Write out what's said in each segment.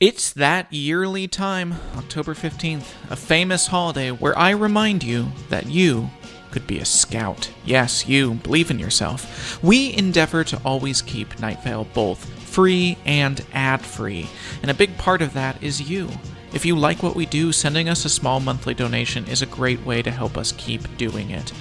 It's that yearly time, October 15th, a famous holiday where I remind you that you could be a scout. Yes, you, believe in yourself. We endeavor to always keep Night Vale both free and ad-free, and a big part of that is you. If you like what we do, sending us a small monthly donation is a great way to help us keep doing it.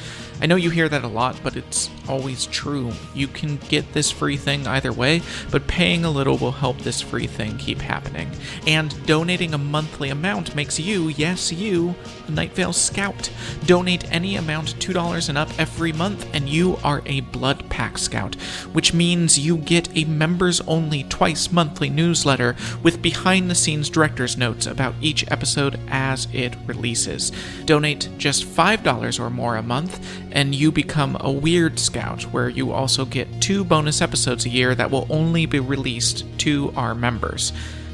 I know you hear that a lot, but it's always true. You can get this free thing either way, but paying a little will help this free thing keep happening. And donating a monthly amount makes you, yes you, a Night Vale Scout. Donate any amount $2 and up every month, and you are a Blood Pack Scout, which means you get a members-only twice monthly newsletter with behind-the-scenes director's notes about each episode as it releases. Donate just $5 or more a month, and you become a Weird Scout, where you also get 2 bonus episodes a year that will only be released to our members.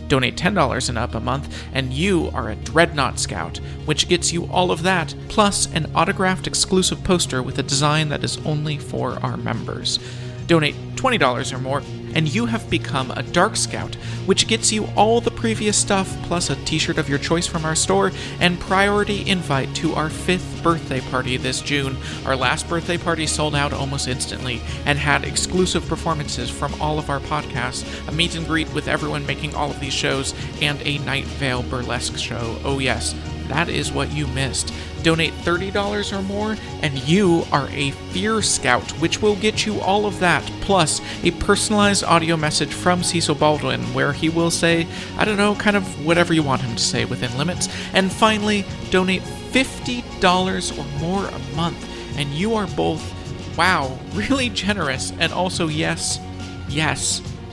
Donate $10 and up a month, and you are a Dreadnought Scout, which gets you all of that, plus an autographed exclusive poster with a design that is only for our members. Donate $20 or more, and you have become a Dark Scout, which gets you all the previous stuff, plus a t-shirt of your choice from our store, and priority invite to our 5th birthday party this June. Our last birthday party sold out almost instantly, and had exclusive performances from all of our podcasts, a meet and greet with everyone making all of these shows, and a Night Vale burlesque show. Oh yes, that is what you missed. Donate $30 or more, and you are a Fear Scout, which will get you all of that, plus a personalized audio message from Cecil Baldwin, where he will say, I don't know, kind of whatever you want him to say within limits. And finally, donate $50 or more a month, and you are both, wow, really generous, and also yes,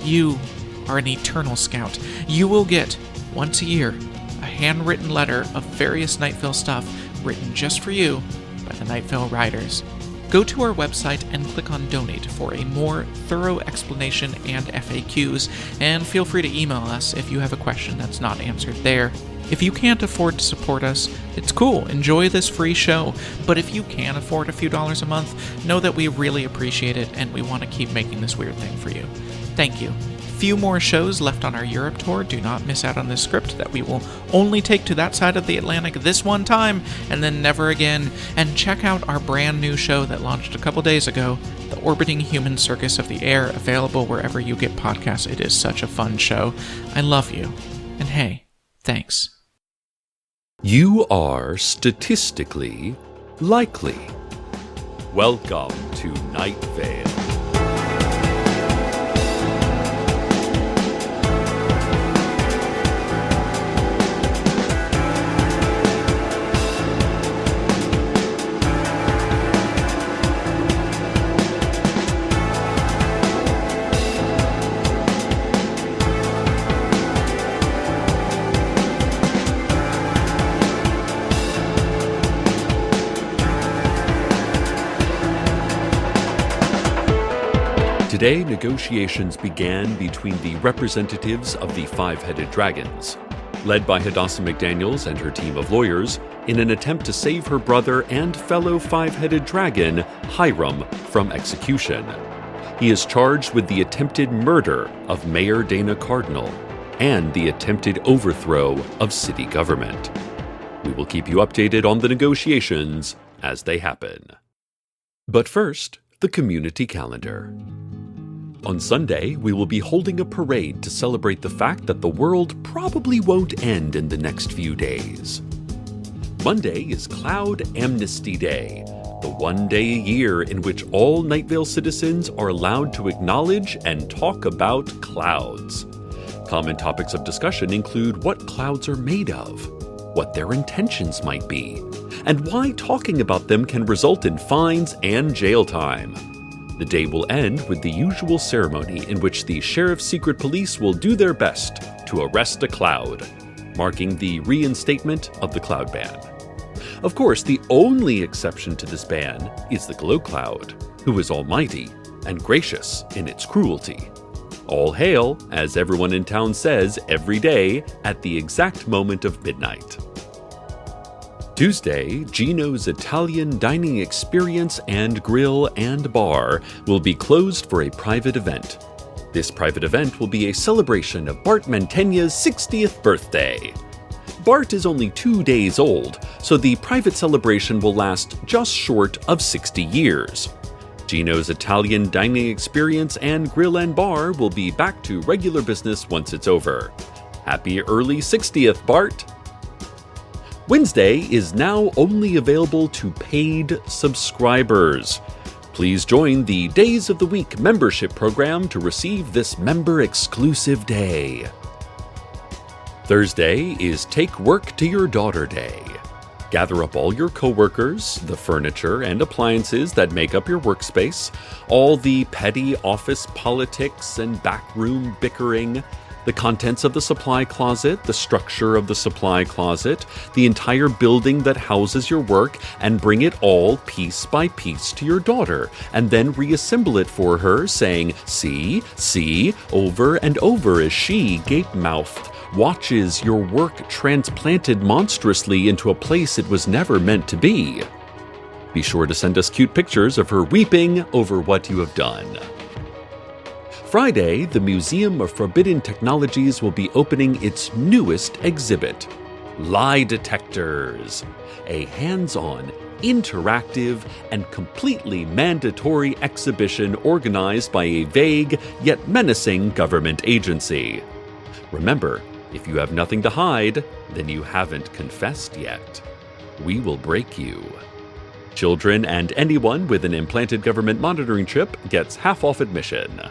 you are an Eternal Scout. You will get, once a year, a handwritten letter of various Night Vale stuff written just for you by the Night Vale writers. Go to our website and click on Donate for a more thorough explanation and FAQs, and feel free to email us if you have a question that's not answered there. If you can't afford to support us, it's cool, enjoy this free show, but if you can afford a few dollars a month, know that we really appreciate it and we want to keep making this weird thing for you. Thank you. Few more shows left on our Europe tour. Do not miss out on this script that we will only take to that side of the Atlantic this one time and then never again. And check out our brand new show that launched a couple days ago, The Orbiting Human Circus of the Air, available wherever you get podcasts. It is such a fun show. I love you. And hey, thanks. You are statistically likely. Welcome to Night Vale. Today, negotiations began between the representatives of the Five-Headed Dragons, led by Hadassah McDaniels and her team of lawyers, in an attempt to save her brother and fellow Five-Headed Dragon, Hiram, from execution. He is charged with the attempted murder of Mayor Dana Cardinal and the attempted overthrow of city government. We will keep you updated on the negotiations as they happen. But first, the community calendar. On Sunday, we will be holding a parade to celebrate the fact that the world probably won't end in the next few days. Monday is Cloud Amnesty Day, the one day a year in which all Night Vale citizens are allowed to acknowledge and talk about clouds. Common topics of discussion include what clouds are made of, what their intentions might be, and why talking about them can result in fines and jail time. The day will end with the usual ceremony in which the Sheriff's Secret Police will do their best to arrest a cloud, marking the reinstatement of the cloud ban. Of course, the only exception to this ban is the Glow Cloud, who is almighty and gracious in its cruelty. All hail, as everyone in town says every day at the exact moment of midnight. Tuesday, Gino's Italian Dining Experience and Grill and Bar will be closed for a private event. This private event will be a celebration of Bart Mantegna's 60th birthday. Bart is only 2 days old, so the private celebration will last just short of 60 years. Gino's Italian dining experience and grill and bar will be back to regular business once it's over. Happy early 60th, Bart! Wednesday is now only available to paid subscribers. Please join the Days of the Week membership program to receive this member-exclusive day. Thursday is Take Work to Your Daughter Day. Gather up all your coworkers, the furniture and appliances that make up your workspace, all the petty office politics and backroom bickering, the contents of the supply closet, the structure of the supply closet, the entire building that houses your work, and bring it all piece by piece to your daughter, and then reassemble it for her, saying, "See, see," over and over as she, gape-mouthed, watches your work transplanted monstrously into a place it was never meant to be. Be sure to send us cute pictures of her weeping over what you have done. Friday, the Museum of Forbidden Technologies will be opening its newest exhibit, Lie Detectors, a hands-on, interactive, and completely mandatory exhibition organized by a vague yet menacing government agency. Remember, if you have nothing to hide, then you haven't confessed yet. We will break you. Children and anyone with an implanted government monitoring chip gets half off admission.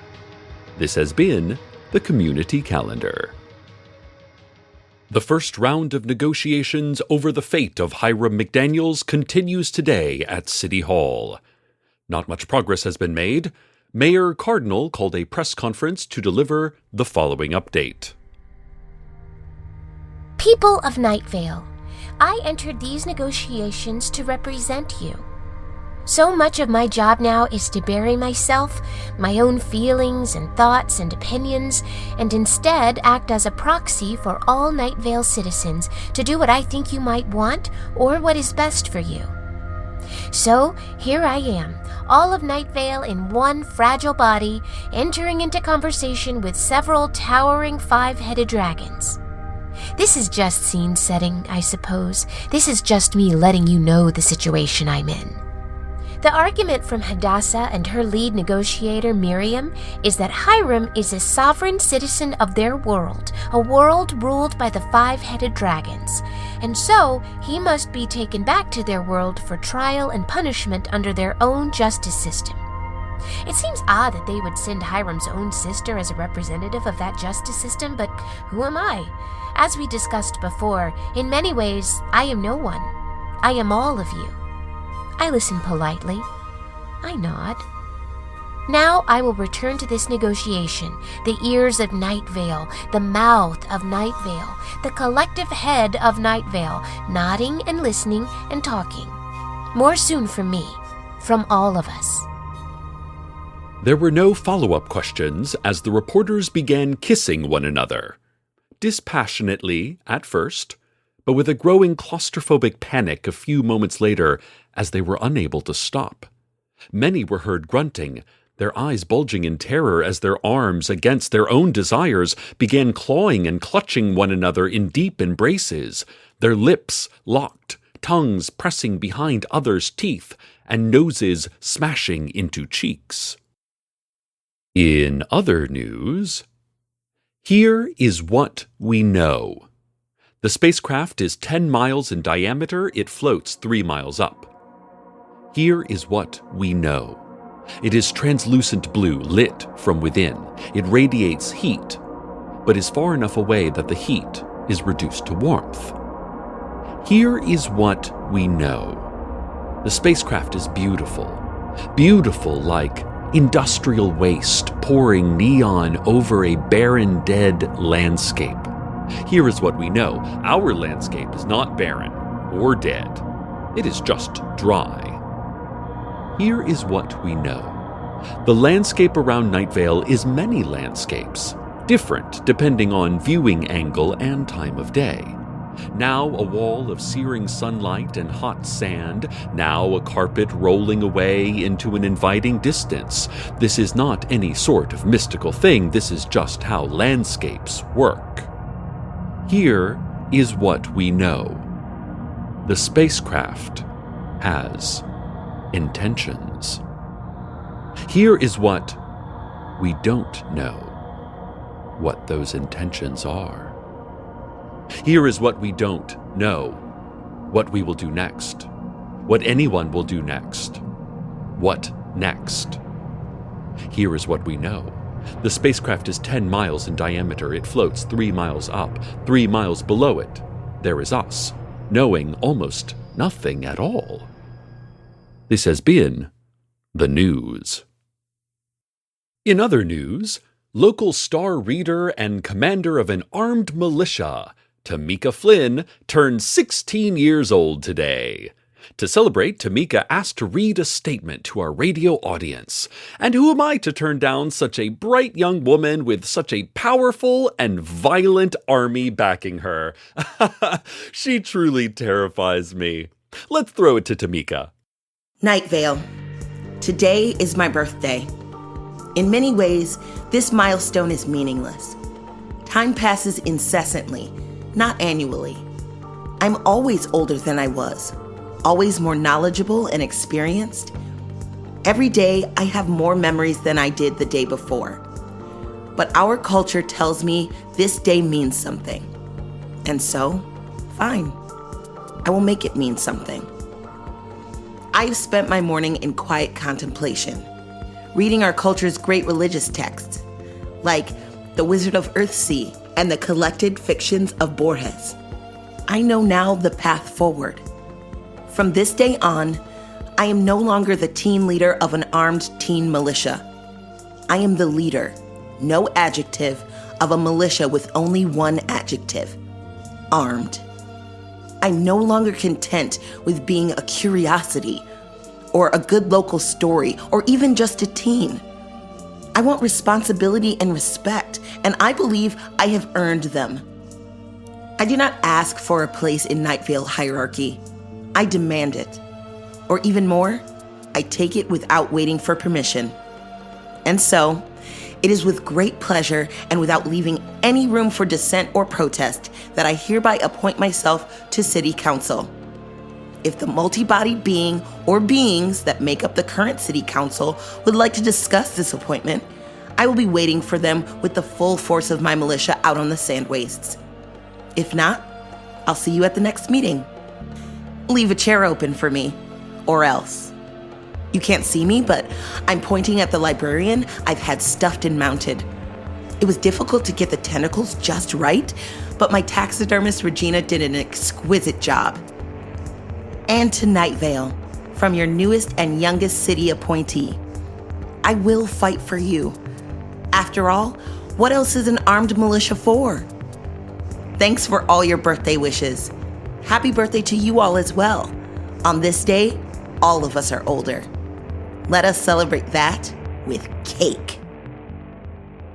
This has been the Community Calendar. The first round of negotiations over the fate of Hiram McDaniels continues today at City Hall. Not much progress has been made. Mayor Cardinal called a press conference to deliver the following update. People of Night Vale, I entered these negotiations to represent you. So much of my job now is to bury myself, my own feelings and thoughts and opinions, and instead act as a proxy for all Night Vale citizens to do what I think you might want or what is best for you. So here I am, all of Night Vale in one fragile body, entering into conversation with several towering five-headed dragons. This is just scene setting, I suppose. This is just me letting you know the situation I'm in. The argument from Hadassah and her lead negotiator, Miriam, is that Hiram is a sovereign citizen of their world, a world ruled by the five-headed dragons, and so he must be taken back to their world for trial and punishment under their own justice system. It seems odd that they would send Hiram's own sister as a representative of that justice system, but who am I? As we discussed before, in many ways, I am no one. I am all of you. I listen politely. I nod. Now I will return to this negotiation, the ears of Night Vale, the mouth of Night Vale, the collective head of Night Vale, nodding and listening and talking. More soon from me, from all of us. There were no follow-up questions as the reporters began kissing one another. Dispassionately at first, but with a growing claustrophobic panic a few moments later as they were unable to stop. Many were heard grunting, their eyes bulging in terror as their arms, against their own desires, began clawing and clutching one another in deep embraces, their lips locked, tongues pressing behind others' teeth, and noses smashing into cheeks. In other news, here is what we know. The spacecraft is 10 miles in diameter. It floats 3 miles up. Here is what we know. It is translucent blue, lit from within. It radiates heat, but is far enough away that the heat is reduced to warmth. Here is what we know. The spacecraft is beautiful. Beautiful like industrial waste pouring neon over a barren, dead landscape. Here is what we know. Our landscape is not barren or dead. It is just dry. Here is what we know. The landscape around Night Vale is many landscapes, different depending on viewing angle and time of day. Now a wall of searing sunlight and hot sand, now a carpet rolling away into an inviting distance. This is not any sort of mystical thing, this is just how landscapes work. Here is what we know. The spacecraft has intentions. Here is what we don't know, what those intentions are. Here is what we don't know, what we will do next, what anyone will do next. What next? Here is what we know. The spacecraft is 10 miles in diameter. It floats 3 miles up, 3 miles below it. There is us, knowing almost nothing at all. This has been the news. In other news, local star reader and commander of an armed militia, Tamika Flynn, turned 16 years old today. To celebrate, Tamika asked to read a statement to our radio audience. And who am I to turn down such a bright young woman with such a powerful and violent army backing her? She truly terrifies me. Let's throw it to Tamika. Night Vale. Today is my birthday. In many ways, this milestone is meaningless. Time passes incessantly, not annually. I'm always older than I was, always more knowledgeable and experienced. Every day, I have more memories than I did the day before. But our culture tells me this day means something. And so, fine. I will make it mean something. I've spent my morning in quiet contemplation, reading our culture's great religious texts, like The Wizard of Earthsea and the collected fictions of Borges. I know now the path forward. From this day on, I am no longer the team leader of an armed teen militia. I am the leader, no adjective, of a militia with only one adjective: armed. I'm no longer content with being a curiosity, or a good local story, or even just a teen. I want responsibility and respect, and I believe I have earned them. I do not ask for a place in Night Vale hierarchy. I demand it. Or even more, I take it without waiting for permission. And so, it is with great pleasure and without leaving any room for dissent or protest that I hereby appoint myself to City Council. If the multi-bodied being or beings that make up the current City Council would like to discuss this appointment, I will be waiting for them with the full force of my militia out on the sand wastes. If not, I'll see you at the next meeting. Leave a chair open for me, or else. You can't see me, but I'm pointing at the librarian I've had stuffed and mounted. It was difficult to get the tentacles just right, but my taxidermist Regina did an exquisite job. And to Night Vale, from your newest and youngest city appointee, I will fight for you. After all, what else is an armed militia for? Thanks for all your birthday wishes. Happy birthday to you all as well. On this day, all of us are older. Let us celebrate that with cake.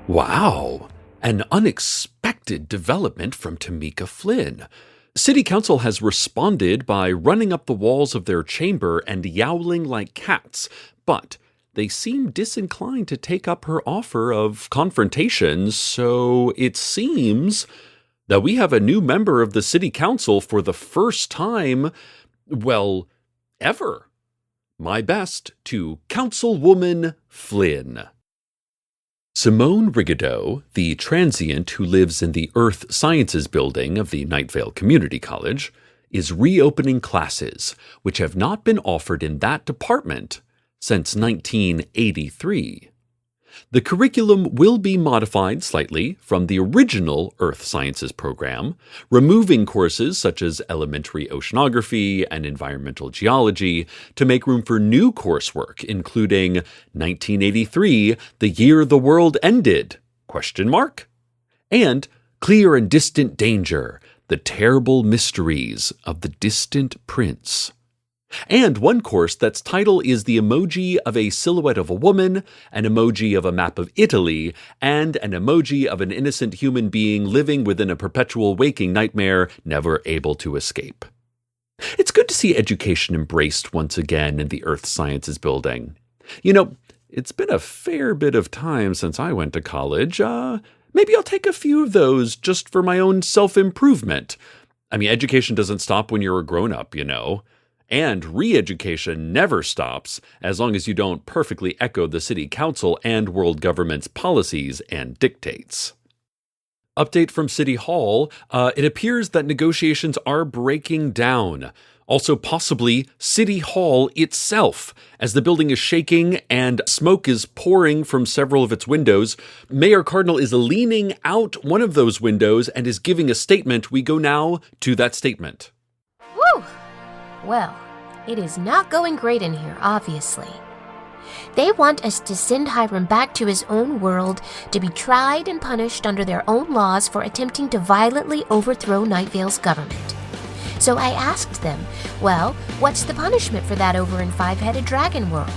Wow, an unexpected development from Tamika Flynn. City Council has responded by running up the walls of their chamber and yowling like cats, but they seem disinclined to take up her offer of confrontation, so it seems that we have a new member of the City Council for the first time, well, ever. My best to Councilwoman Flynn. Simone Rigaudot, the transient who lives in the Earth Sciences building of the Night Vale Community College, is reopening classes which have not been offered in that department since 1983. The curriculum will be modified slightly from the original Earth Sciences program, removing courses such as elementary oceanography and environmental geology to make room for new coursework, including 1983, the year the world ended, ? And Clear and Distant Danger, the terrible mysteries of the distant prince. And one course that's title is the emoji of a silhouette of a woman, an emoji of a map of Italy, and an emoji of an innocent human being living within a perpetual waking nightmare, never able to escape. It's good to see education embraced once again in the Earth Sciences building. You know, it's been a fair bit of time since I went to college. Maybe I'll take a few of those just for my own self-improvement. I mean, education doesn't stop when you're a grown-up, you know. And re-education never stops as long as you don't perfectly echo the city council and world government's policies and dictates. Update from City Hall, it appears that negotiations are breaking down. Also possibly City Hall itself, as the building is shaking and smoke is pouring from several of its windows. Mayor Cardinal is leaning out one of those windows and is giving a statement. We go now to that statement. Woo! Well, it is not going great in here, obviously. They want us to send Hiram back to his own world to be tried and punished under their own laws for attempting to violently overthrow Night Vale's government. So I asked them, well, what's the punishment for that over in Five-Headed Dragon World?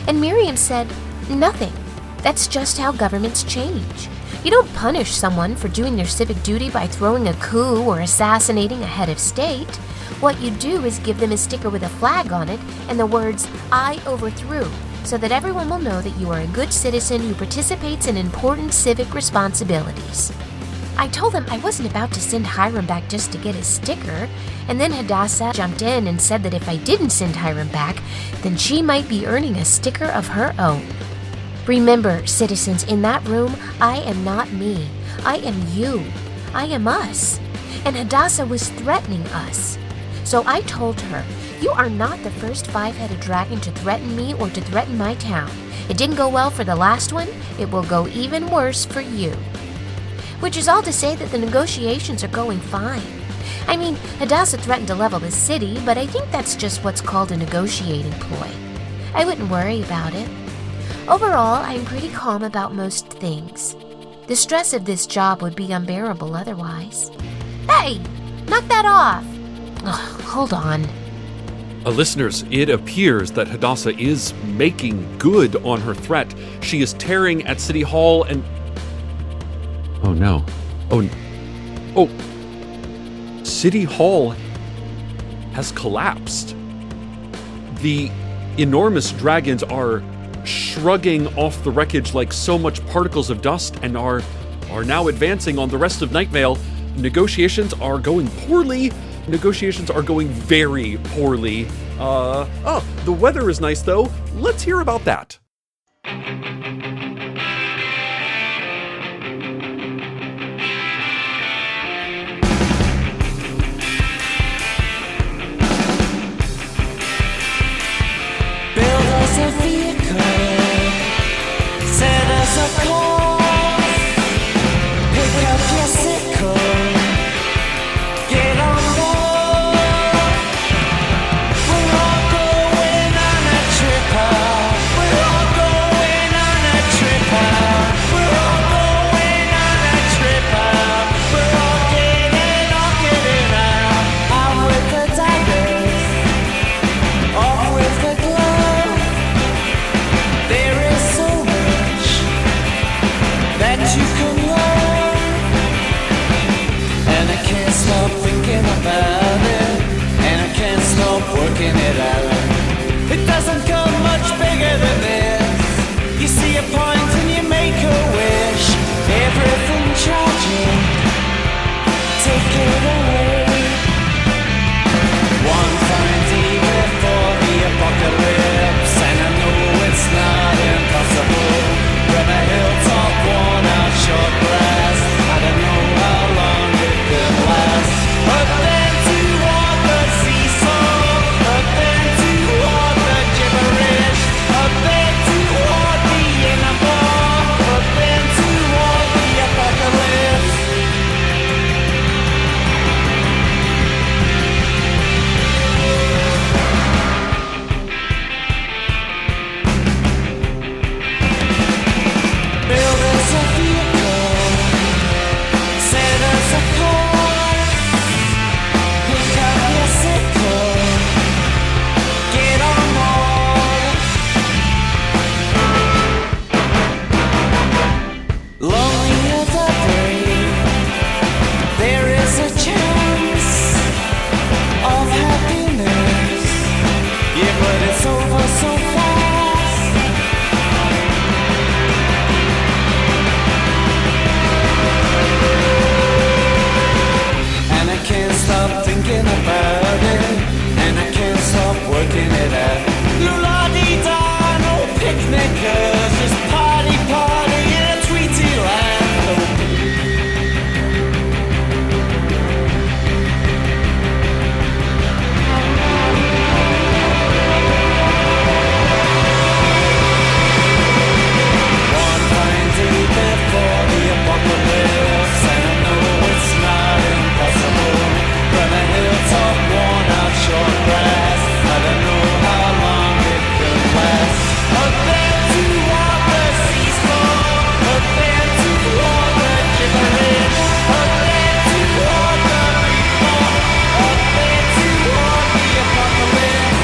And Miriam said, nothing. That's just how governments change. You don't punish someone for doing their civic duty by throwing a coup or assassinating a head of state. What you do is give them a sticker with a flag on it and the words, I overthrew, so that everyone will know that you are a good citizen who participates in important civic responsibilities. I told them I wasn't about to send Hiram back just to get his sticker, and then Hadassah jumped in and said that if I didn't send Hiram back, then she might be earning a sticker of her own. Remember, citizens, in that room, I am not me. I am you. I am us. And Hadassah was threatening us. So I told her, you are not the first five-headed dragon to threaten me or to threaten my town. It didn't go well for the last one. It will go even worse for you. Which is all to say that the negotiations are going fine. I mean, Hadassah threatened to level the city, but I think that's just what's called a negotiating ploy. I wouldn't worry about it. Overall, I'm pretty calm about most things. The stress of this job would be unbearable otherwise. Hey! Knock that off! Ugh, hold on. Listeners, it appears that Hadassah is making good on her threat. She is tearing at City Hall and... Oh no. Oh. City Hall has collapsed. The enormous dragons are shrugging off the wreckage like so much particles of dust and are now advancing on the rest of Night Vale. Negotiations are going poorly. Negotiations are going very poorly. The weather is nice though. Let's hear about that. Build us a vehicle, set us a course, pick up your sickle. Get on board. We're all going on a trip. We're all thinking about it, and I can't stop working it out. Lula-dee-da, no picnickers, just party in a Tweety land. One fine day before the apocalypse, and I know it's not impossible. From a hilltop worn out short grass, I don't know how long it will last. Up there to walk the seas fall, up there to walk the gibbering, up there to walk the reform, up there to walk the apocalypse.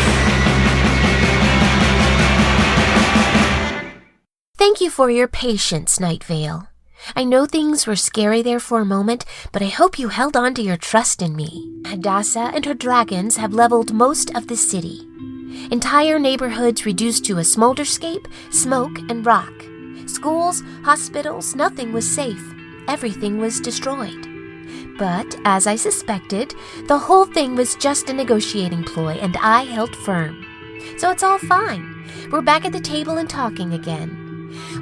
Thank you for your patience, Night Vale. I know things were scary there for a moment, but I hope you held on to your trust in me. Hadassah and her dragons have leveled most of the city. Entire neighborhoods reduced to a smolderscape, smoke, and rock. Schools, hospitals, nothing was safe. Everything was destroyed. But, as I suspected, the whole thing was just a negotiating ploy, and I held firm. So it's all fine. We're back at the table and talking again.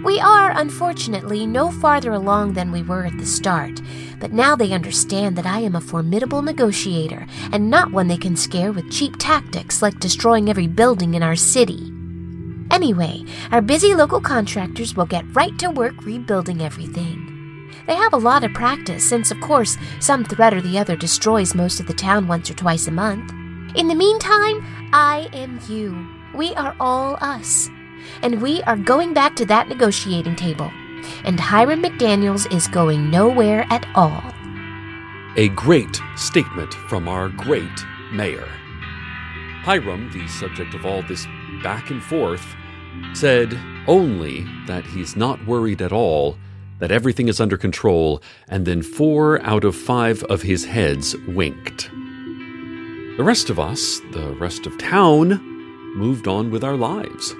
We are, unfortunately, no farther along than we were at the start, but now they understand that I am a formidable negotiator and not one they can scare with cheap tactics like destroying every building in our city. Anyway, our busy local contractors will get right to work rebuilding everything. They have a lot of practice since, of course, some threat or the other destroys most of the town once or twice a month. In the meantime, I am you. We are all us. And we are going back to that negotiating table. And Hiram McDaniels is going nowhere at all. A great statement from our great mayor. Hiram, the subject of all this back and forth, said only that he's not worried at all, that everything is under control, and then 4 out of 5 of his heads winked. The rest of us, the rest of town, moved on with our lives.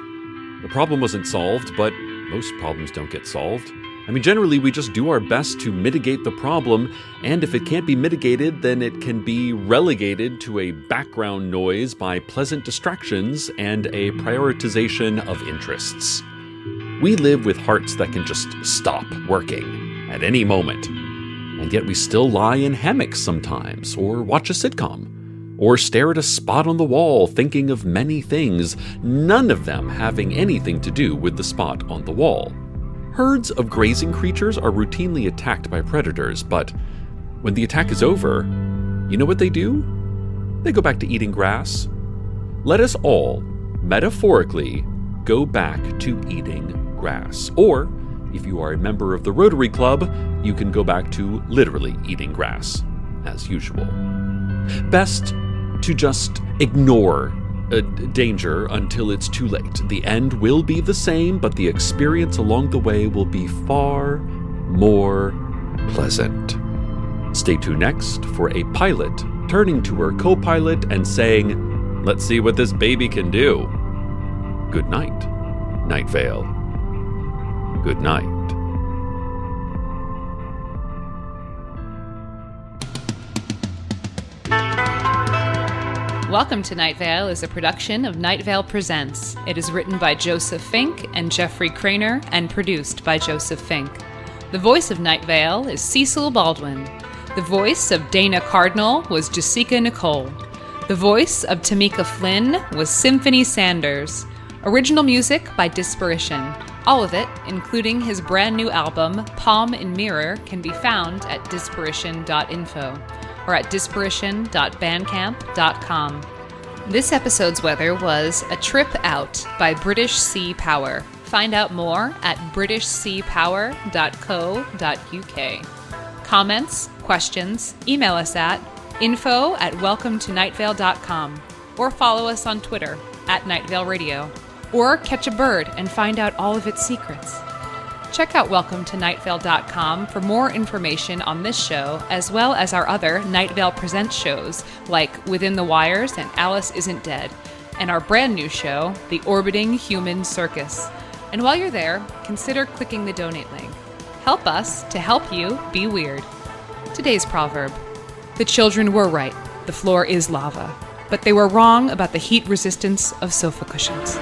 The problem wasn't solved, but most problems don't get solved. I mean, generally, we just do our best to mitigate the problem, and if it can't be mitigated, then it can be relegated to a background noise by pleasant distractions and a prioritization of interests. We live with hearts that can just stop working at any moment, and yet we still lie in hammocks sometimes, or watch a sitcom, or stare at a spot on the wall thinking of many things, none of them having anything to do with the spot on the wall. Herds of grazing creatures are routinely attacked by predators, but when the attack is over, you know what they do? They go back to eating grass. Let us all, metaphorically, go back to eating grass. Or, if you are a member of the Rotary Club, you can go back to literally eating grass, as usual. Best to just ignore danger until it's too late. The end will be the same, but the experience along the way will be far more pleasant. Stay tuned next for a pilot turning to her co-pilot and saying, "Let's see what this baby can do." Good night, Night Vale. Good night. Welcome to Night Vale is a production of Night Vale Presents. It is written by Joseph Fink and Jeffrey Craner and produced by Joseph Fink. The voice of Night Vale is Cecil Baldwin. The voice of Dana Cardinal was Jasika Nicole. The voice of Tamika Flynn was Symphony Sanders. Original music by Disparition. All of it, including his brand new album, Palm in Mirror, can be found at disparition.info. or at disparition.bandcamp.com. This episode's weather was A Trip Out by British Sea Power. Find out more at britishseapower.co.uk. Comments, questions, email us at info@welcometonightVale.com or follow us on Twitter @NightValeRadio, or catch a bird and find out all of its secrets. Check out WelcomeToNightVale.com for more information on this show, as well as our other Night Vale Presents shows, like Within the Wires and Alice Isn't Dead, and our brand new show, The Orbiting Human Circus. And while you're there, consider clicking the donate link. Help us to help you be weird. Today's proverb: the children were right. The floor is lava, but they were wrong about the heat resistance of sofa cushions.